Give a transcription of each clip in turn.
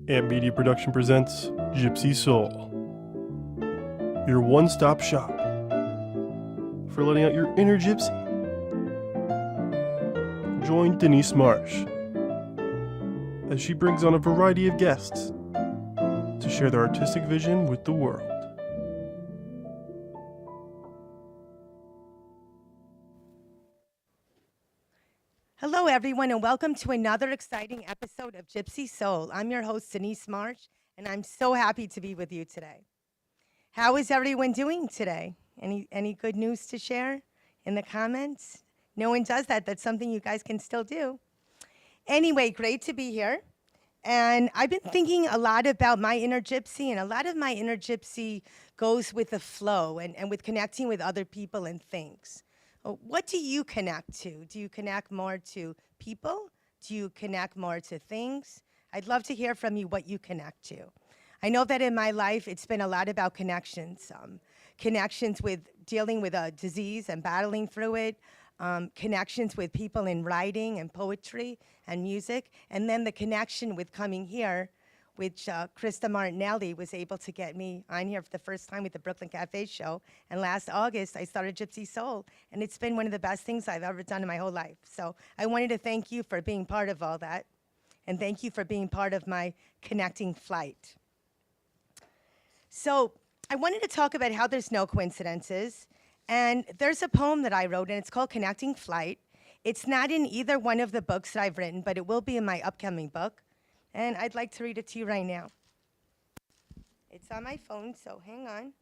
Amp Media Production presents Gypsy Soul, your one-stop shop for letting out your inner gypsy. Join Denise Marsh as she brings on a variety of guests to share their artistic vision with the world. Hello, everyone, and welcome to another exciting episode of Gypsy Soul. I'm your host, Denise Marsh, and I'm so happy to be with you today. How is everyone doing today? Any good news to share in the comments? No one does that. That's something you guys can still do. Anyway, great to be here. And I've been thinking a lot about my inner gypsy, and a lot of my inner gypsy goes with the flow and with connecting with other people and things. What do you connect to? Do you connect more to people? Do you connect more to things? I'd love to hear from you what you connect to. I know that in my life, it's been a lot about connections. Connections with dealing with a disease and battling through it. Connections with people in writing and poetry and music. And then the connection with coming here, which Krista Martinelli was able to get me on here for the first time with the Brooklyn Cafe show. And last August, I started Gypsy Soul, and it's been one of the best things I've ever done in my whole life. So I wanted to thank you for being part of all that, and thank you for being part of my connecting flight. So I wanted to talk about how there's no coincidences, and there's a poem that I wrote, and it's called Connecting Flight. It's not in either one of the books that I've written, but it will be in my upcoming book. And I'd like to read it to you right now. It's on my phone, so hang on.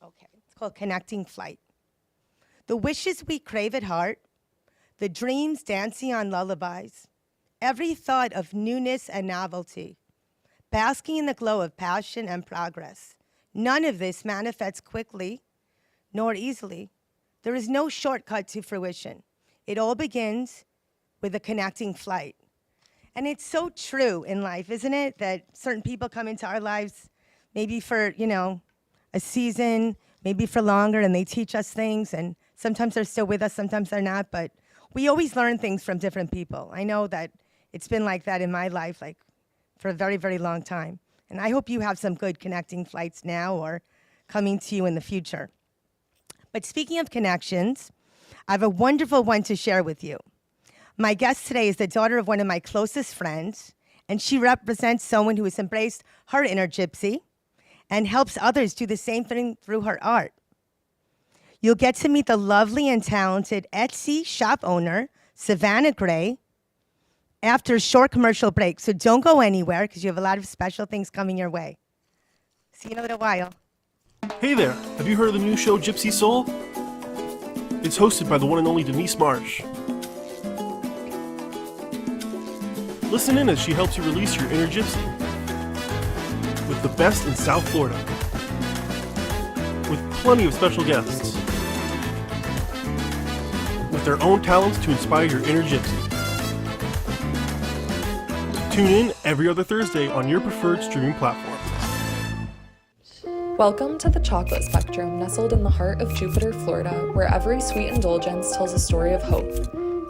Okay, it's called Connecting Flight. The wishes we crave at heart, the dreams dancing on lullabies, every thought of newness and novelty, basking in the glow of passion and progress. None of this manifests quickly, nor easily. There is no shortcut to fruition. It all begins with a connecting flight. And it's so true in life, isn't it? That certain people come into our lives maybe for, a season, maybe for longer, and they teach us things, and sometimes they're still with us, sometimes they're not, but we always learn things from different people. I know that it's been like that in my life, for a very, very long time. And I hope you have some good connecting flights now or coming to you in the future. But speaking of connections, I have a wonderful one to share with you. My guest today is the daughter of one of my closest friends, and she represents someone who has embraced her inner gypsy and helps others do the same thing through her art. You'll get to meet the lovely and talented Etsy shop owner, Savannah Gray, after a short commercial break. So don't go anywhere, because you have a lot of special things coming your way. See you in a little while. Hey there, have you heard of the new show Gypsy Soul? It's hosted by the one and only Denise Marsh. Listen in as she helps you release your inner gypsy with the best in South Florida, with plenty of special guests, with their own talents to inspire your inner gypsy. Tune in every other Thursday on your preferred streaming platform. Welcome to the Chocolate Spectrum, nestled in the heart of Jupiter, Florida, where every sweet indulgence tells a story of hope.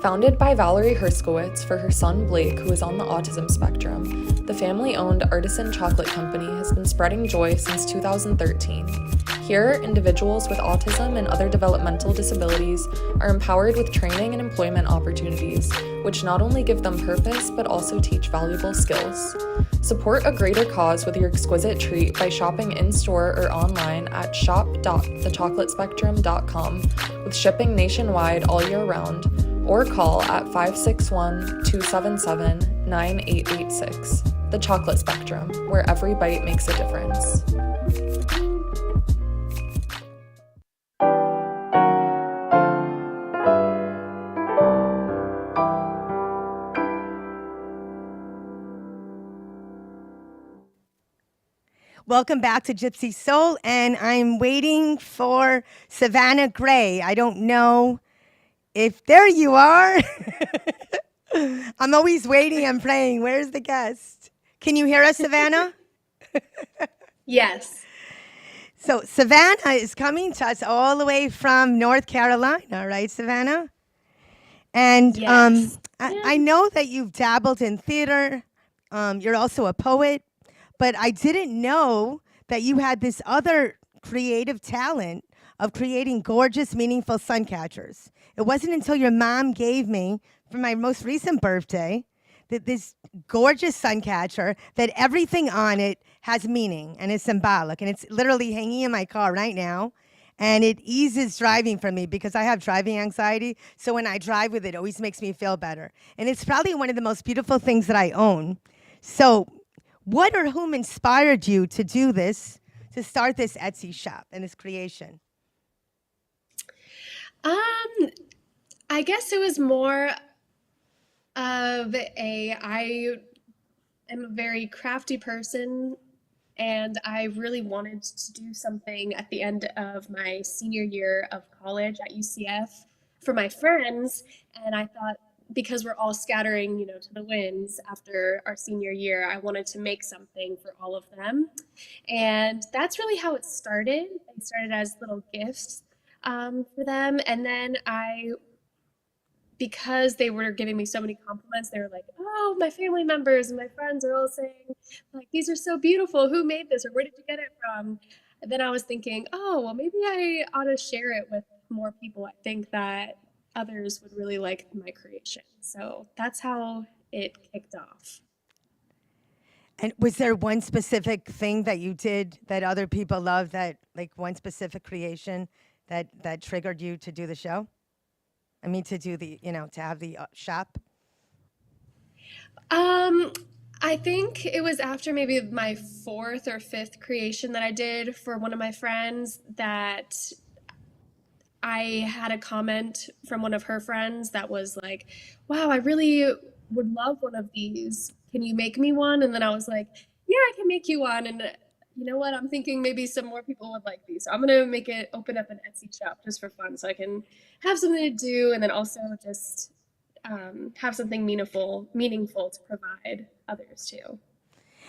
Founded by Valerie Herskowitz for her son Blake, who is on the autism spectrum, the family-owned Artisan Chocolate Company has been spreading joy since 2013. Here, individuals with autism and other developmental disabilities are empowered with training and employment opportunities, which not only give them purpose, but also teach valuable skills. Support a greater cause with your exquisite treat by shopping in-store or online at shop.thechocolatespectrum.com, with shipping nationwide all year round, or call at 561-277-9886. The Chocolate Spectrum, where every bite makes a difference. Welcome back to Gypsy Soul, and I'm waiting for Savannah Gray. I don't know if there you are. I'm always waiting and praying. Where's the guest? Can you hear us, Savannah? Yes. So Savannah is coming to us all the way from North Carolina, right, Savannah? And Yes. I know that you've dabbled in theater. You're also a poet, but I didn't know that you had this other creative talent of creating gorgeous, meaningful sun catchers. It wasn't until your mom gave me, for my most recent birthday, that this gorgeous sun catcher that everything on it has meaning and is symbolic. And it's literally hanging in my car right now. And it eases driving for me because I have driving anxiety. So when I drive with it, it always makes me feel better. And it's probably one of the most beautiful things that I own. So what or whom inspired you to do this, to start this Etsy shop and this creation? I guess it was more of I am a very crafty person, and I really wanted to do something at the end of my senior year of college at UCF for my friends. And I thought, because we're all scattering, to the winds after our senior year, I wanted to make something for all of them. And that's really how it started. It started as little gifts for them. And then because they were giving me so many compliments, they were like, oh, my family members and my friends are all saying, like, these are so beautiful. Who made this? Or where did you get it from? And then I was thinking, oh, well, maybe I ought to share it with more people. I think that others would really like my creation. So that's how it kicked off. And was there one specific thing that you did that other people loved, that like one specific creation that triggered you to do the show? I mean, to do the, to have the shop? I think it was after maybe my fourth or fifth creation that I did for one of my friends that I had a comment from one of her friends that was like, wow, I really would love one of these. Can you make me one? And then I was like, yeah, I can make you one. And you know what? I'm thinking maybe some more people would like these. So I'm going to open up an Etsy shop just for fun so I can have something to do, and then also just have something meaningful to provide others too.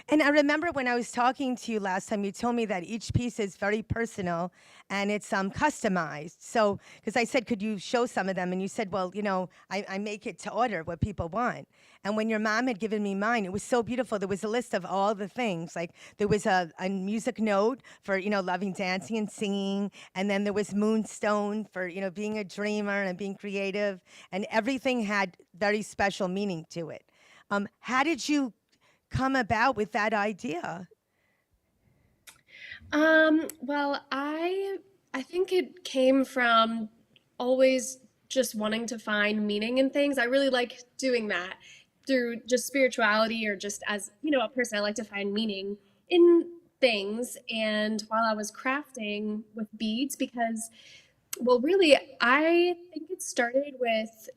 And I remember when I was talking to you last time, you told me that each piece is very personal and it's customized. So, because I said, could you show some of them? And you said, well, I make it to order what people want. And when your mom had given me mine, it was so beautiful. There was a list of all the things. Like there was a music note for, loving dancing and singing. And then there was Moonstone for, being a dreamer and being creative. And everything had very special meaning to it. How did you come about with that idea? Well, I think it came from always just wanting to find meaning in things. I really like doing that through just spirituality, or just as, a person, I like to find meaning in things. And while I was crafting with beads, because, well, really, I think it started with,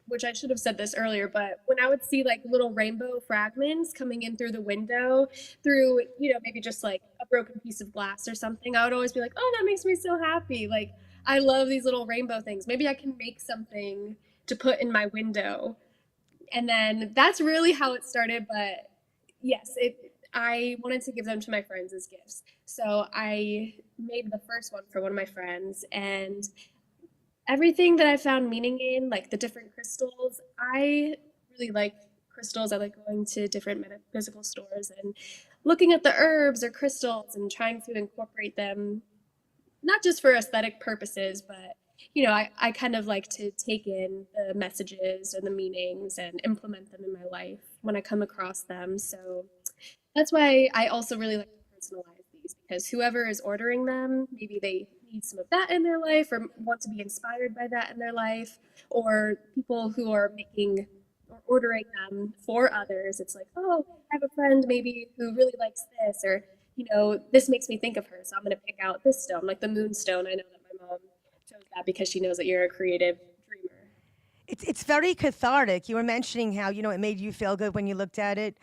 which I should have said this earlier, but when I would see like little rainbow fragments coming in through the window, through, maybe just like a broken piece of glass or something, I would always be like, oh, that makes me so happy. Like, I love these little rainbow things. Maybe I can make something to put in my window. And then that's really how it started. But yes, I wanted to give them to my friends as gifts. So I made the first one for one of my friends, and everything that I found meaning in, like the different crystals. I really like crystals. I like going to different metaphysical stores and looking at the herbs or crystals and trying to incorporate them, not just for aesthetic purposes, but I kind of like to take in the messages and the meanings and implement them in my life when I come across them. So that's why I also really like to personalize these, because whoever is ordering them, maybe they need some of that in their life or want to be inspired by that in their life, or people who are making or ordering them for others. It's like, oh, I have a friend maybe who really likes this, or this makes me think of her, so I'm going to pick out this stone, like the moonstone. I know that my mom chose that because she knows that you're a creative dreamer. It's very cathartic. You were mentioning how it made you feel good when you looked at it.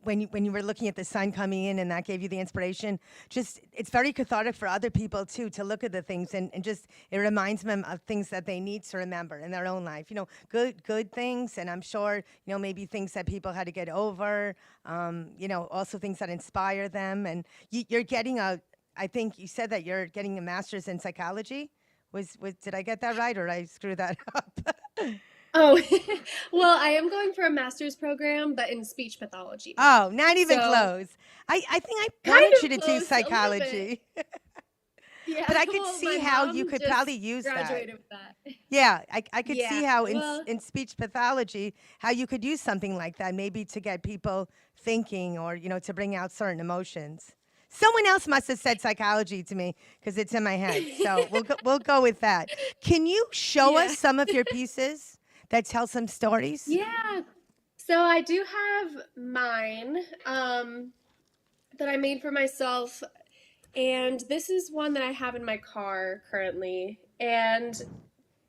When you were looking at the sun coming in and that gave you the inspiration, just it's very cathartic for other people too, to look at the things and just it reminds them of things that they need to remember in their own life. Good things, and I'm sure maybe things that people had to get over. Also things that inspire them. And you're getting I think you said that you're getting a master's in psychology. Did I get that right, or did I screw that up? Oh, well, I am going for a master's program, but in speech pathology. Oh, not even So close. I think I kind wanted you of to do close, a little bit. psychology, Yeah, but I could well, my see how you mom could probably just use that. graduated with that. Yeah, I could Yeah, see how well, in speech pathology, how you could use something like that, maybe to get people thinking or, to bring out certain emotions. Someone else must have said psychology to me because it's in my head. So we'll go with that. Can you show us yeah. some of your pieces that tell some stories? Yeah. So I do have mine that I made for myself, and this is one that I have in my car currently. And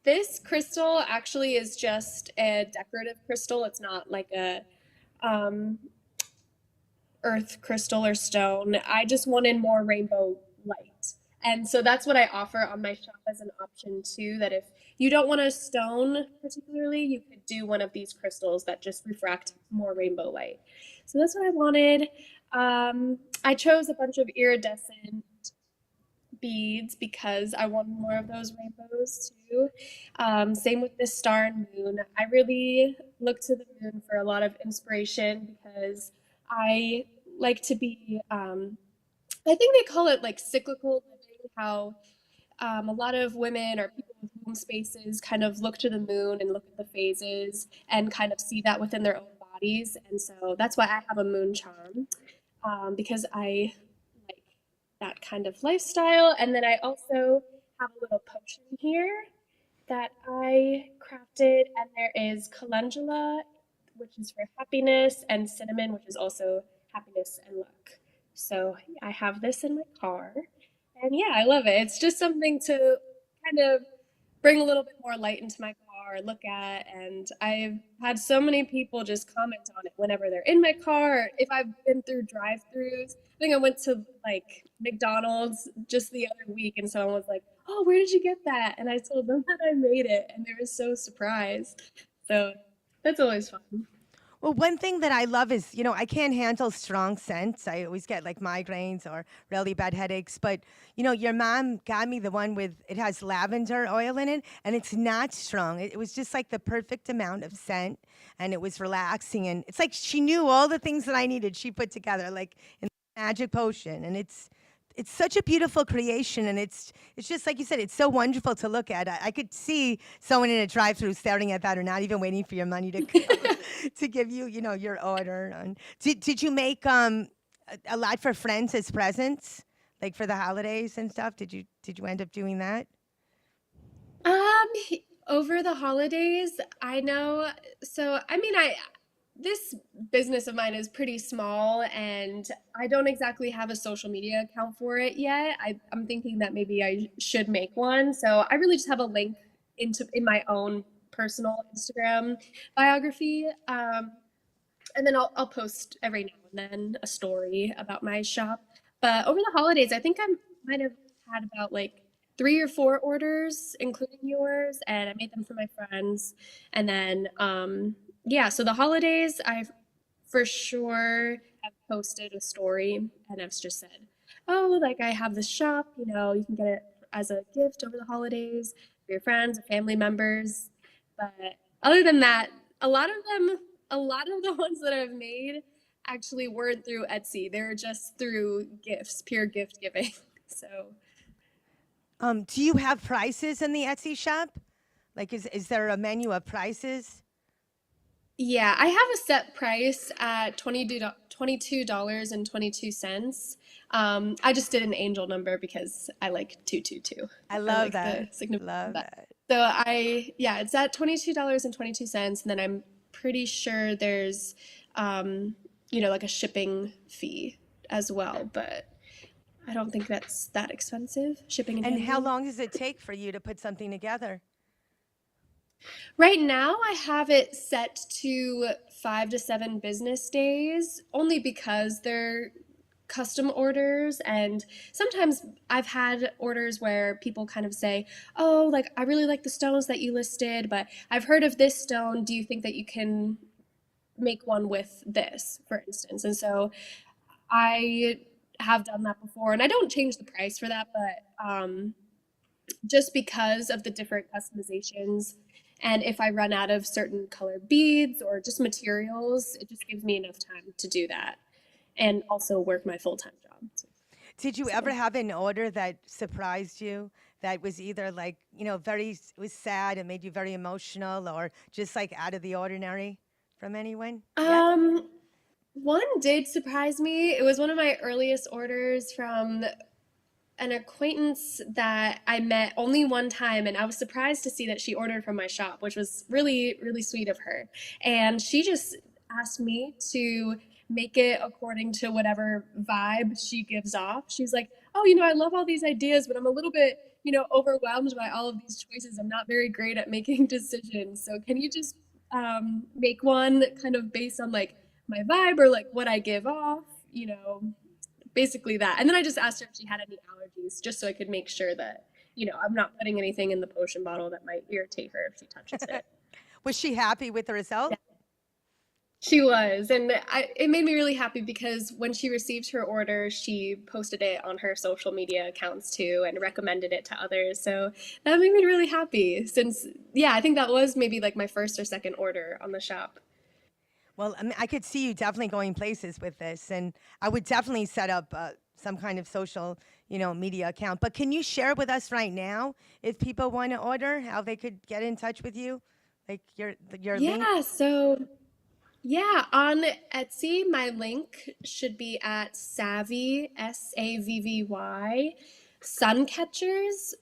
this crystal actually is just a decorative crystal. It's not like a um, earth crystal or stone. I just wanted more rainbow light. And so that's what I offer on my shop as an option too, that if you don't want a stone particularly, you could do one of these crystals that just refract more rainbow light. So that's what I wanted. I chose a bunch of iridescent beads because I wanted more of those rainbows too. Same with this star and moon. I really look to the moon for a lot of inspiration because I like to be, I think they call it like cyclical living, how a lot of women or people with moon spaces kind of look to the moon and look at the phases and kind of see that within their own bodies. And so that's why I have a moon charm, because I like that kind of lifestyle. And then I also have a little potion here that I crafted, and there is calendula, which is for happiness, and cinnamon, which is also happiness and luck. So I have this in my car, and yeah, I love it. It's just something to kind of bring a little bit more light into my car, look at, and I've had so many people just comment on it whenever they're in my car, or if I've been through drive-throughs. I think I went to like McDonald's just the other week, and someone was like, "Oh, where did you get that?" And I told them that I made it, and they were so surprised. So that's always fun. Well, one thing that I love is, I can't handle strong scents. I always get like migraines or really bad headaches. But, your mom got me the one with, it has lavender oil in it and it's not strong. It was just like the perfect amount of scent and it was relaxing. And it's like she knew all the things that I needed. She put together like in the magic potion. And it's such a beautiful creation, and it's just like you said, it's so wonderful to look at. I could see someone in a drive-through staring at that, or not even waiting for your money to come to give you, your order. And did you make a lot for friends as presents, like for the holidays and stuff? Did you end up doing that? Um, Over the holidays, I know. So, I mean, this business of mine is pretty small, and I don't exactly have a social media account for it yet. I'm thinking that maybe I should make one. So, I really just have a link in my own personal Instagram biography. And then I'll post every now and then a story about my shop. But over the holidays, I think I might have had about like 3 or 4 orders, including yours, and I made them for my friends. And then, yeah, so the holidays, I've for sure have posted a story and I've just said, oh, like I have this shop, you can get it as a gift over the holidays for your friends or family members. But other than that, a lot of them, a lot of the ones that I've made actually weren't through Etsy. They were just through gifts, pure gift giving. So, Do you have prices in the Etsy shop? Like, is there a menu of prices? yeah, I have a set price at $22.22. I just did an angel number because I like 222. I I love like the that. significance of Love that. that. So yeah, it's at $22.22, and then I'm pretty sure there's, like a shipping fee as well, but I don't think that's that expensive, shipping and And how handling. long does it take for you to put something together? Right now, I have it set to 5 to 7 business days, only because they're custom orders. And sometimes I've had orders where people kind of say, oh, like, I really like the stones that you listed, but I've heard of this stone. Do you think that you can make one with this, for instance? And so I have done that before, and I don't change the price for that, but just because of the different customizations And if I run out of certain color beads or just materials, it just gives me enough time to do that and also work my full-time job. Did you ever have an order that surprised you that was either like, was sad and made you very emotional or just like out of the ordinary from anyone? Yes? One did surprise me. It was one of my earliest orders from an acquaintance that I met only one time, and I was surprised to see that she ordered from my shop, which was really, really sweet of her. And she just asked me to make it according to whatever vibe she gives off. She's like, "Oh, I love all these ideas, but I'm a little bit, overwhelmed by all of these choices. I'm not very great at making decisions. So can you just make one kind of based on like my vibe or like what I give off, basically that." And then I just asked her if she had any allergies, just so I could make sure that, I'm not putting anything in the potion bottle that might irritate her if she touches it. Was she happy with the result? Yeah. She was, and it made me really happy because when she received her order, she posted it on her social media accounts too and recommended it to others. So that made me really happy since, I think that was maybe like my first or second order on the shop. Well, I mean, I could see you definitely going places with this, and I would definitely set up some kind of social, media account. But can you share with us right now, if people want to order, how they could get in touch with you, like your link? Yeah, on Etsy, my link should be at Savvy, Savvy, Suncatchers,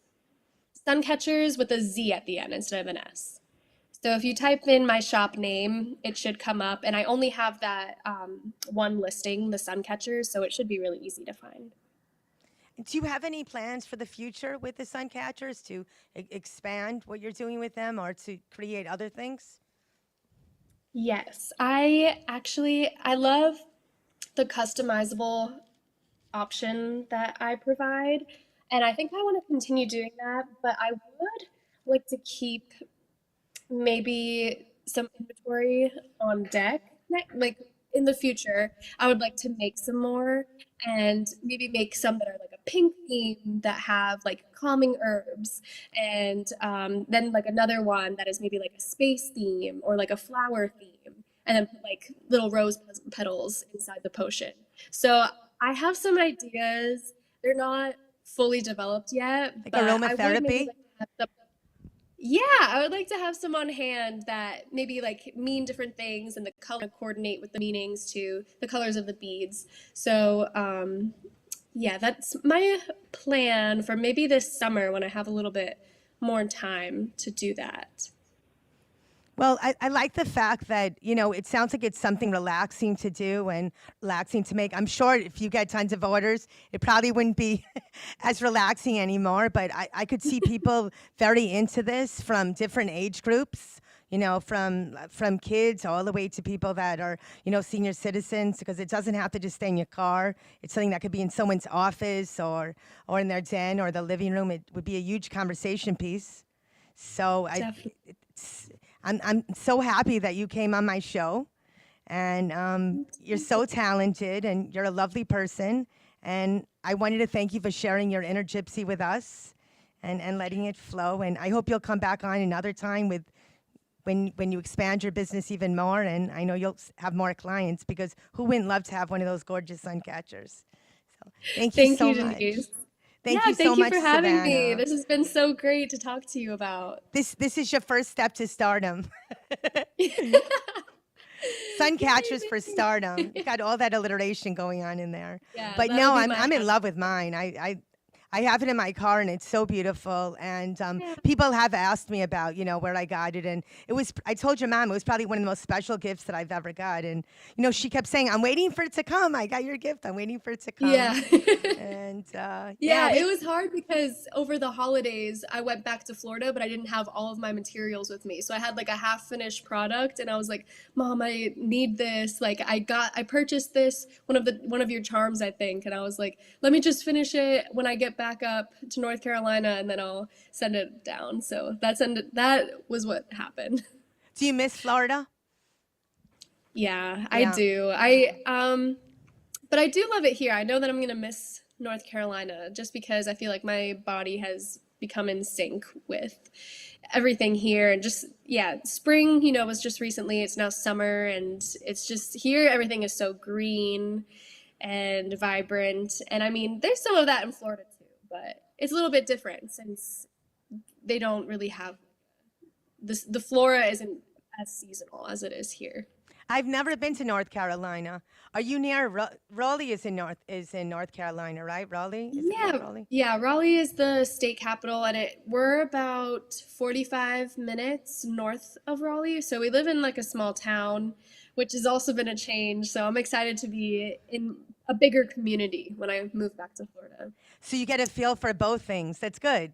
Suncatchers with a Z at the end instead of an S. So if you type in my shop name, it should come up, and I only have that one listing, the Suncatchers, so it should be really easy to find. Do you have any plans for the future with the Suncatchers to expand what you're doing with them or to create other things? Yes, I love the customizable option that I provide, and I think I want to continue doing that, but I would like to keep maybe some inventory on deck. Like in the future, I would like to make some more and maybe make some that are like a pink theme that have like calming herbs, and then like another one that is maybe like a space theme or like a flower theme, and then put like little rose petals inside the potion. So I have some ideas. They're not fully developed yet, Like but I would aromatherapy? maybe like to have some. Yeah, I would like to have some on hand that maybe like mean different things and the color coordinate with the meanings to the colors of the beads. So, yeah, that's my plan for maybe this summer when I have a little bit more time to do that. Well, I like the fact that, it sounds like it's something relaxing to do and relaxing to make. I'm sure if you get tons of orders, it probably wouldn't be as relaxing anymore, but I could see people very into this from different age groups, from kids all the way to people that are, senior citizens, because it doesn't have to just stay in your car. It's something that could be in someone's office or in their den or the living room. It would be a huge conversation piece. So I'm so happy that you came on my show, and you're so talented, and you're a lovely person, and I wanted to thank you for sharing your inner gypsy with us and letting it flow, and I hope you'll come back on another time with when you expand your business even more, and I know you'll have more clients, because who wouldn't love to have one of those gorgeous Suncatchers? So thank you so much. Denise. Thank you so thank you much, for having me. Savannah. This has been so great to talk to you about. This is your first step to stardom. Suncatchers for stardom. You got all that alliteration going on in there. Yeah, But that no, would be I'm my in love with mine. I have it in my car, and it's so beautiful. And people have asked me about, where I got it. And I told your mom, it was probably one of the most special gifts that I've ever got. And, she kept saying, I'm waiting for it to come. I got your gift. I'm waiting for it to come. Yeah. And it was hard because over the holidays, I went back to Florida, but I didn't have all of my materials with me. So I had like a half finished product, and I was like, Mom, I need this. Like I purchased this, one of your charms, I think. And I was like, let me just finish it when I get back up to North Carolina, and then I'll send it down. So that was what happened. Do you miss Florida? Yeah, I do. But I do love it here. I know that I'm gonna miss North Carolina just because I feel like my body has become in sync with everything here. And just, yeah, spring, was just recently. It's now summer, and it's just here, everything is so green and vibrant. And I mean, there's some of that in Florida too, but it's a little bit different since they don't really have this, the flora isn't as seasonal as it is here. I've never been to North Carolina. Are you near Raleigh? Is in North Carolina, right? Raleigh? Is it near Yeah, Raleigh? yeah. Raleigh is the state capital, and we're about 45 minutes north of Raleigh. So we live in like a small town, which has also been a change. So I'm excited to be in a bigger community when I move back to Florida. So you get a feel for both things. That's good.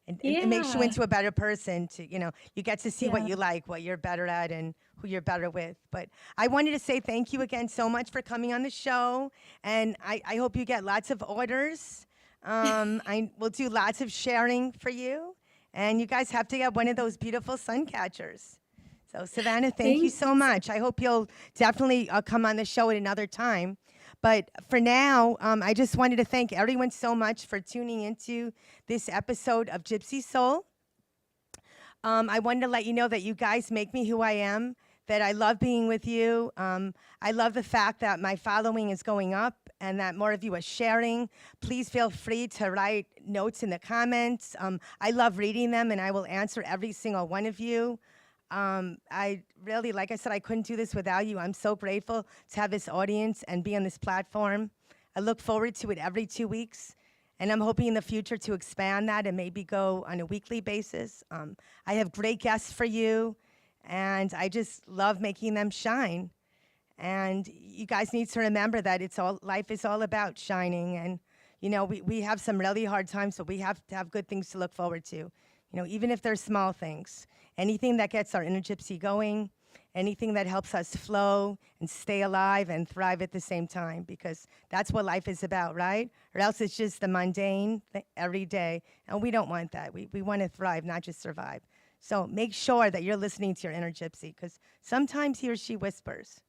It makes you Yeah, into a better person. You get to see what yeah. you like, what you're better at, and who you're better with. But I wanted to say thank you again so much for coming on the show, and I hope you get lots of orders. I will do lots of sharing for you, and you guys have to get one of those beautiful Suncatchers. So Savannah, thank you Thank so much. I hope you'll definitely come on the show at another time. But for now, I just wanted to thank everyone so much for tuning into this episode of Gypsy Soul. I wanted to let you know that you guys make me who I am, that I love being with you. I love the fact that my following is going up and that more of you are sharing. Please feel free to write notes in the comments. I love reading them, and I will answer every single one of you. I really, like I said, I couldn't do this without you. I'm so grateful to have this audience and be on this platform. I look forward to it every 2 weeks, and I'm hoping in the future to expand that and maybe go on a weekly basis. I have great guests for you, and I just love making them shine. And you guys need to remember that life is all about shining. And, we have some really hard times, but we have to have good things to look forward to. Even if they're small things, anything that gets our inner gypsy going, anything that helps us flow and stay alive and thrive at the same time, because that's what life is about, right? Or else it's just the mundane every day, and we don't want that. We want to thrive, not just survive. So make sure that you're listening to your inner gypsy, because sometimes he or she whispers.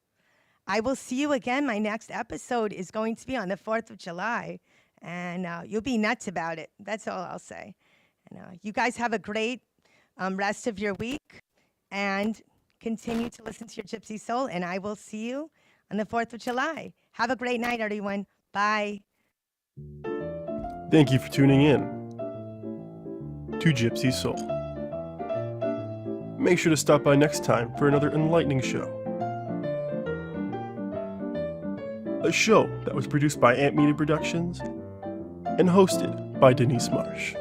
I will see you again. My next episode is going to be on the 4th of July, and you'll be nuts about it. That's all I'll say. And you guys have a great rest of your week, and continue to listen to your Gypsy Soul, and I will see you on the 4th of July. Have a great night, everyone. Bye. Thank you for tuning in to Gypsy Soul. Make sure to stop by next time for another enlightening show. A show that was produced by Ant Media Productions and hosted by Denise Marsh.